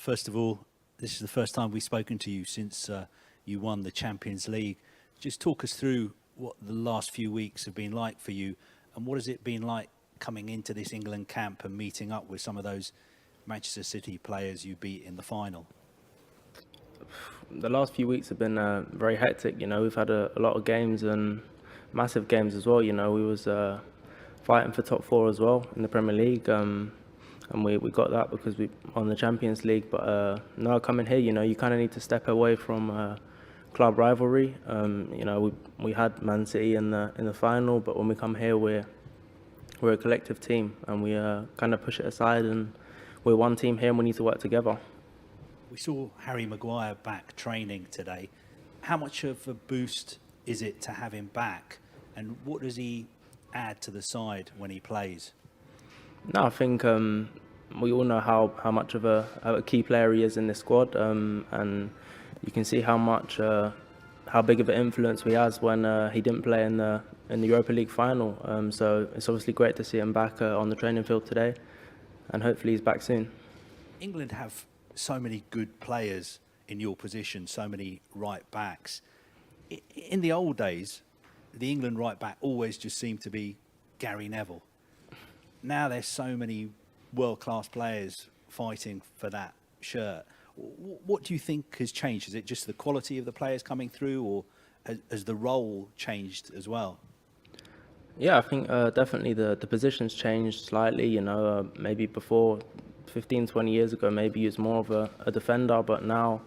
First of all, this is the first time we've spoken to you since you won the Champions League. Just talk us through what the last few weeks have been like for you, and what has it been like coming into this England camp and meeting up with some of those Manchester City players you beat in the final? The last few weeks have been very hectic. We've had a lot of games and massive games as well. We was fighting for top four as well in the Premier League, and we got that because we won the Champions League. But now coming here, you kind of need to step away from club rivalry. We had Man City in the final, but when we come here, we're a collective team, and we kind of push it aside, and we're one team here, and we need to work together. We saw Harry Maguire back training today. How much of a boost is it to have him back, and what does he add to the side when he plays? No, I think we all know how much of a key player he is in this squad, and you can see how big of an influence he has when he didn't play in the Europa League final. So it's obviously great to see him back on the training field today, and hopefully he's back soon. England have so many good players in your position, so many right backs. In the old days, the England right back always just seemed to be Gary Neville. Now there's so many world-class players fighting for that shirt. What do you think has changed? Is it just the quality of the players coming through, or has the role changed as well? Yeah, I think definitely the position's changed slightly. Maybe before 15, 20 years ago, maybe he was more of a defender, but now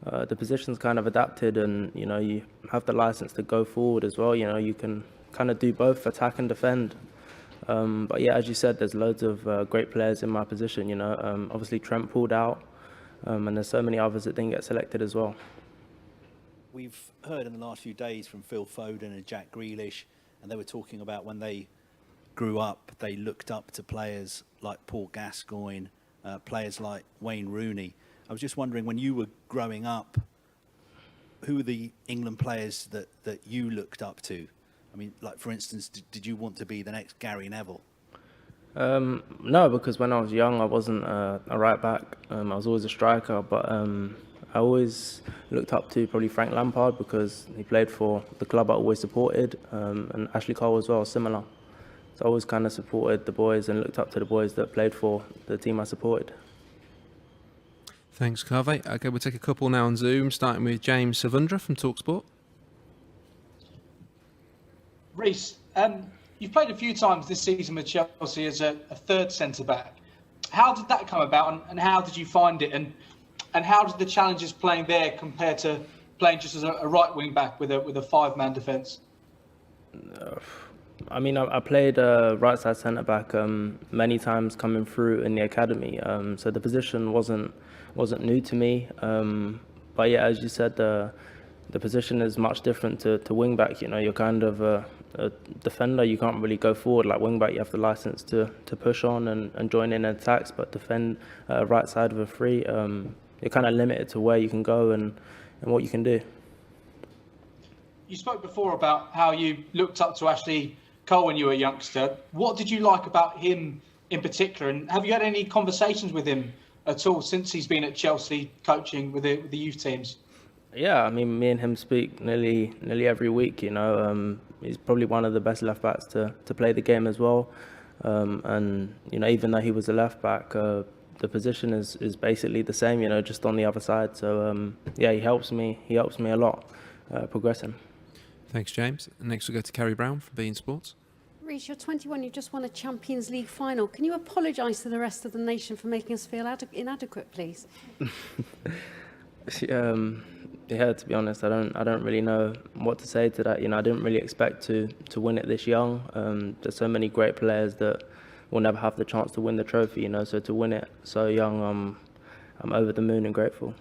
the position's kind of adapted, and you have the license to go forward as well. You can kind of do both, attack and defend. But yeah, as you said, there's loads of great players in my position. Obviously Trent pulled out, and there's so many others that didn't get selected as well. We've heard in the last few days from Phil Foden and Jack Grealish, and they were talking about when they grew up, they looked up to players like Paul Gascoigne, players like Wayne Rooney. I was just wondering, when you were growing up, who were the England players that you looked up to? I mean, like, for instance, did you want to be the next Gary Neville? No, because when I was young, I wasn't a right back. I was always a striker, but I always looked up to probably Frank Lampard because he played for the club I always supported, and Ashley Cole as well, similar. So I always kind of supported the boys and looked up to the boys that played for the team I supported. Thanks, Carve. Okay, we'll take a couple now on Zoom, starting with James Savundra from TalkSport. Reece, you've played a few times this season with Chelsea as a third centre-back. How did that come about, and how did you find it? And how did the challenges playing there compare to playing just as a right wing-back with a five-man defence? I mean, I played right side centre back many times coming through in the academy, so the position wasn't new to me. But yeah, as you said, the position is much different to wing back. You're kind of a defender. You can't really go forward like wing back. You have the license to push on and join in attacks, but defend right side of a free. You're kind of limited to where you can go and what you can do. You spoke before about how you looked up to Ashley Cole when you were a youngster. What did you like about him in particular, and have you had any conversations with him at all since he's been at Chelsea coaching with the youth teams? Yeah, I mean, me and him speak nearly every week. He's probably one of the best left backs to play the game as well. And even though he was a left back, the position is basically the same. Just on the other side. So yeah, he helps me a lot progressing. Thanks, James. Next we'll go to Kerry Brown from beIN Sports. Reece, you're 21, you've just won a Champions League final. Can you apologise to the rest of the nation for making us feel inadequate, please? Yeah, to be honest, I don't really know what to say to that. I didn't really expect to win it this young. There's so many great players that will never have the chance to win the trophy, so to win it so young, I'm over the moon and grateful.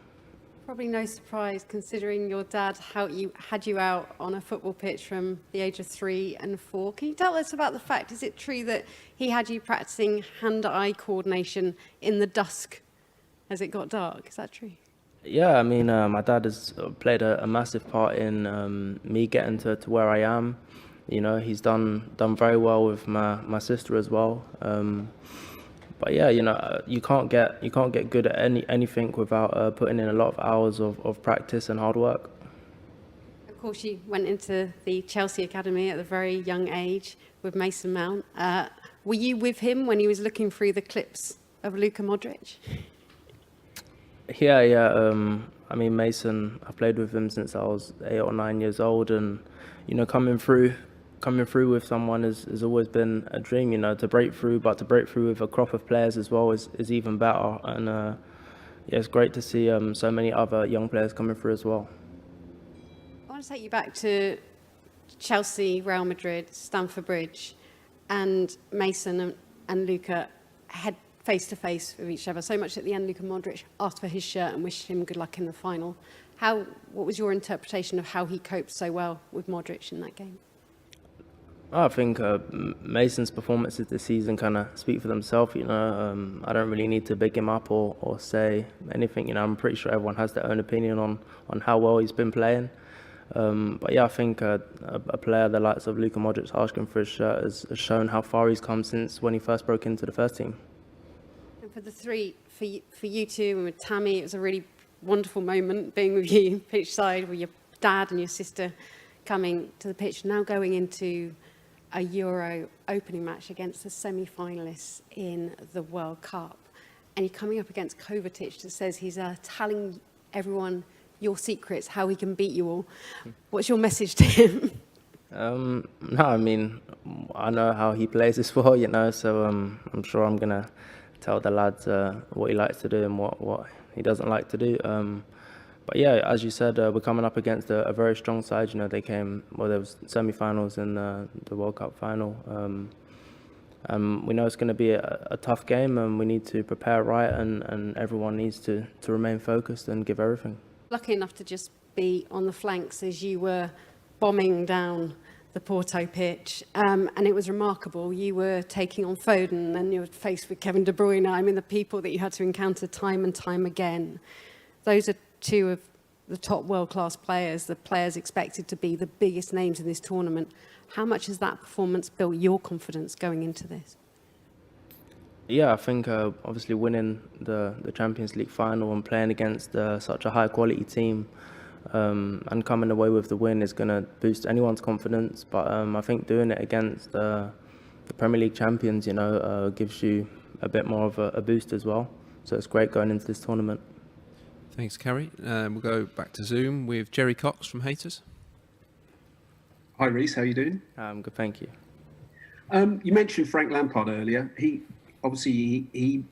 Probably no surprise, considering your dad had you out on a football pitch from the age of 3 and 4. Can you tell us about the fact, is it true that he had you practicing hand-eye coordination in the dusk as it got dark? Is that true? Yeah, I mean, my dad has played a massive part in me getting to where I am. He's done very well with my sister as well. But yeah, you can't get good at anything without putting in a lot of hours of practice and hard work. Of course, you went into the Chelsea Academy at a very young age with Mason Mount. Were you with him when he was looking through the clips of Luka Modric? Yeah. I mean, Mason, I played with him since I was 8 or 9 years old, and coming through with someone has always been a dream. To break through, but to break through with a crop of players as well is even better. And yeah, it's great to see so many other young players coming through as well. I want to take you back to Chelsea, Real Madrid, Stamford Bridge, and Mason and Luka had face-to-face with each other, so much at the end Luka Modric asked for his shirt and wished him good luck in the final. What was your interpretation of how he coped so well with Modric in that game? I think Mason's performances this season kind of speak for themselves. I don't really need to big him up or say anything. I'm pretty sure everyone has their own opinion on how well he's been playing. But yeah, I think a player the likes of Luka Modric asking for his shirt has shown how far he's come since when he first broke into the first team. And for the three, for you two and with Tammy, it was a really wonderful moment being with you pitch side with your dad and your sister coming to the pitch, now going into a Euro opening match against the semi-finalists in the World Cup. And you're coming up against Kovacic that says he's telling everyone your secrets, how he can beat you all. What's your message to him? No, I mean, I know how he plays as well, so I'm sure I'm going to tell the lads what he likes to do and what he doesn't like to do. But yeah, as you said, we're coming up against a very strong side. They came, there was semi-finals and the World Cup final. We know it's going to be a tough game, and we need to prepare right, and everyone needs to remain focused and give everything. Lucky enough to just be on the flanks as you were bombing down the Porto pitch, and it was remarkable. You were taking on Foden, and you were faced with Kevin De Bruyne. I mean, the people that you had to encounter time and time again. Those are two of the top world-class players, the players expected to be the biggest names in this tournament. How much has that performance built your confidence going into this? Yeah, I think obviously winning the Champions League final and playing against such a high-quality team and coming away with the win is going to boost anyone's confidence. But I think doing it against the Premier League champions, gives you a bit more of a boost as well. So it's great going into this tournament. Thanks, Kerry. We'll go back to Zoom with Jerry Cox from Hayters. Hi, Reece. How are you doing? Good, thank you. You mentioned Frank Lampard earlier. He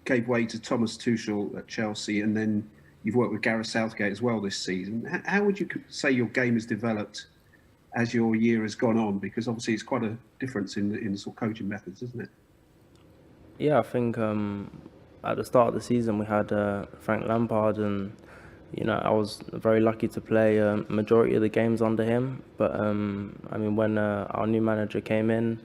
gave way to Thomas Tuchel at Chelsea, and then you've worked with Gareth Southgate as well this season. How would you say your game has developed as your year has gone on? Because obviously it's quite a difference in sort of coaching methods, isn't it? Yeah, I think at the start of the season we had Frank Lampard, and I was very lucky to play a majority of the games under him. But I mean, when our new manager came in,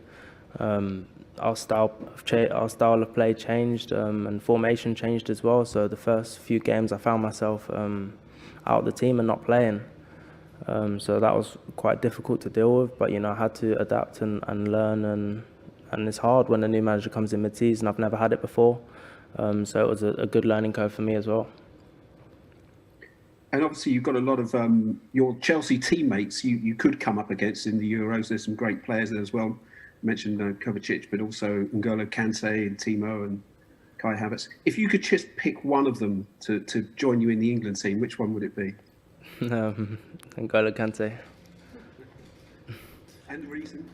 our style of play changed and formation changed as well. So the first few games I found myself out of the team and not playing. So that was quite difficult to deal with. But I had to adapt and learn, and it's hard when a new manager comes in mid-season. I've never had it before. So it was a good learning curve for me as well. And obviously you've got a lot of your Chelsea teammates you could come up against in the Euros. There's some great players there as well. You mentioned Kovacic, but also N'Golo Kante and Timo and Kai Havertz. If you could just pick one of them to join you in the England team, which one would it be? N'Golo Kante. And the reason?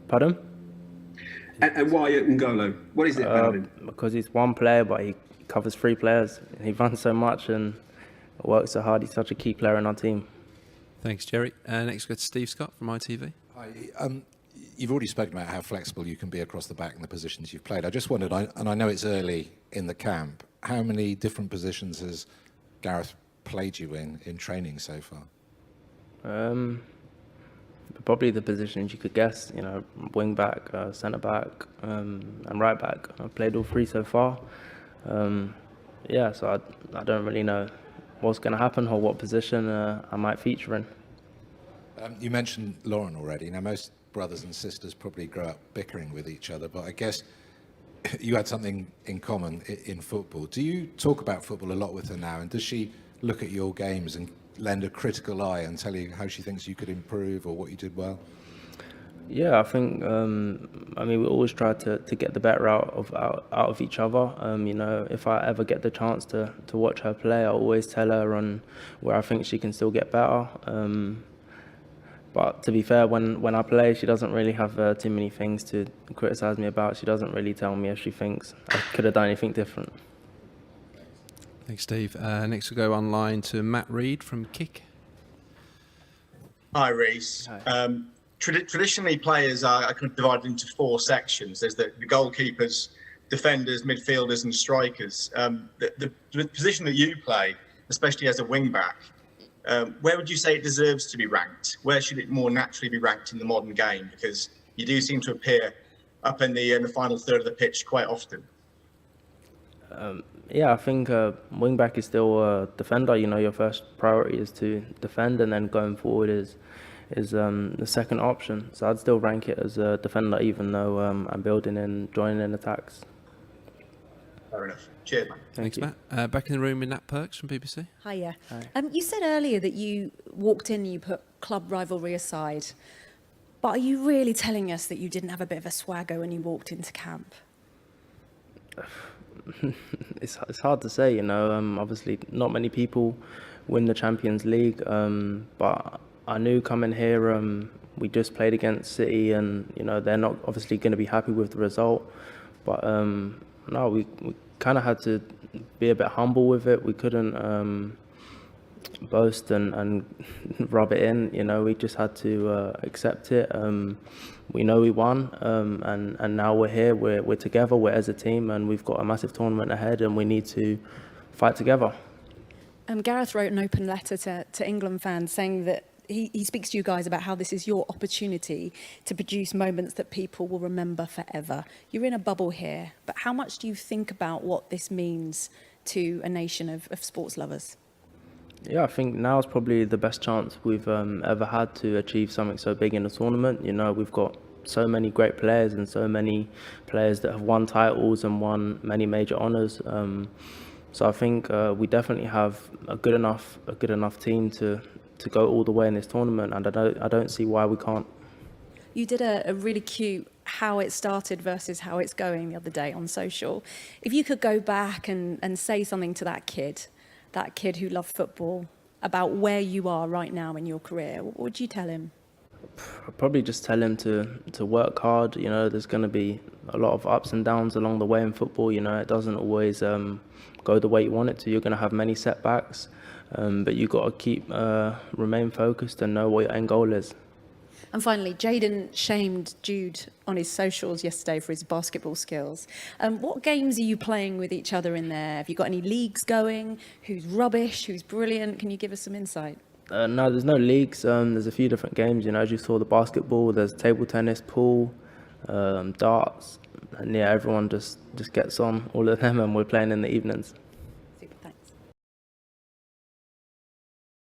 Pardon? And why N'Golo? What is it about him? Because he's one player, but he covers 3 players. He runs so much and works so hard. He's such a key player in our team. Thanks, Jerry. Next, go to Steve Scott from ITV. Hi. You've already spoken about how flexible you can be across the back and the positions you've played. I just wondered, and I know it's early in the camp, how many different positions has Gareth played you in training so far? Probably the positions you could guess, wing back, centre back, and right back. I've played all 3 so far. So I don't really know what's going to happen or what position I might feature in. You mentioned Lauren already. Now, most brothers and sisters probably grow up bickering with each other, but I guess you had something in common in football. Do you talk about football a lot with her now? And does she look at your games and lend a critical eye and tell you how she thinks you could improve or what you did well? Yeah, I think, we always try to get the better out of each other. If I ever get the chance to watch her play, I always tell her on where I think she can still get better. But to be fair, when I play, she doesn't really have too many things to criticise me about. She doesn't really tell me if she thinks I could have done anything different. Thanks, Steve. Next we'll go online to Matt Reed from Kick. Hi, Reece. Hi. Traditionally, players are kind of divided into four sections. There's the goalkeepers, defenders, midfielders, and strikers. The position that you play, especially as a wing-back, where would you say it deserves to be ranked? Where should it more naturally be ranked in the modern game? Because you do seem to appear up in the final third of the pitch quite often. I think wing-back is still a defender. Your first priority is to defend, and then going forward is the second option. So I'd still rank it as a defender, even though I'm building and joining in attacks. Fair enough. Cheers, man. Thanks, Matt. Back in the room with Nat Perks from BBC. Hiya. Hi. You said earlier that you walked in and you put club rivalry aside. But are you really telling us that you didn't have a bit of a swagger when you walked into camp? It's hard to say, obviously not many people win the Champions League, but I knew coming here, we just played against City, and they're not obviously going to be happy with the result. But no, we kind of had to be a bit humble with it. We couldn't boast and rub it in. We just had to accept it. We know we won, and now we're here. We're together. We're as a team, and we've got a massive tournament ahead, and we need to fight together. Gareth wrote an open letter to England fans saying that he speaks to you guys about how this is your opportunity to produce moments that people will remember forever. You're in a bubble here, but how much do you think about what this means to a nation of sports lovers? Yeah, I think now is probably the best chance we've ever had to achieve something so big in a tournament. We've got so many great players and so many players that have won titles and won many major honours. So I think we definitely have a good enough team to go all the way in this tournament, and I don't see why we can't. You did a really cute how it started versus how it's going the other day on social. If you could go back and say something to that kid who loved football, about where you are right now in your career, what would you tell him? I'd probably just tell him to work hard. There's going to be a lot of ups and downs along the way in football. It doesn't always go the way you want it to. You're going to have many setbacks, but you've got to remain focused and know what your end goal is. And finally, Jayden shamed Jude on his socials yesterday for his basketball skills. What games are you playing with each other in there? Have you got any leagues going? Who's rubbish? Who's brilliant? Can you give us some insight? No, there's no leagues. There's a few different games. As you saw, the basketball, there's table tennis, pool, darts. And yeah, everyone just gets on, all of them, and we're playing in the evenings.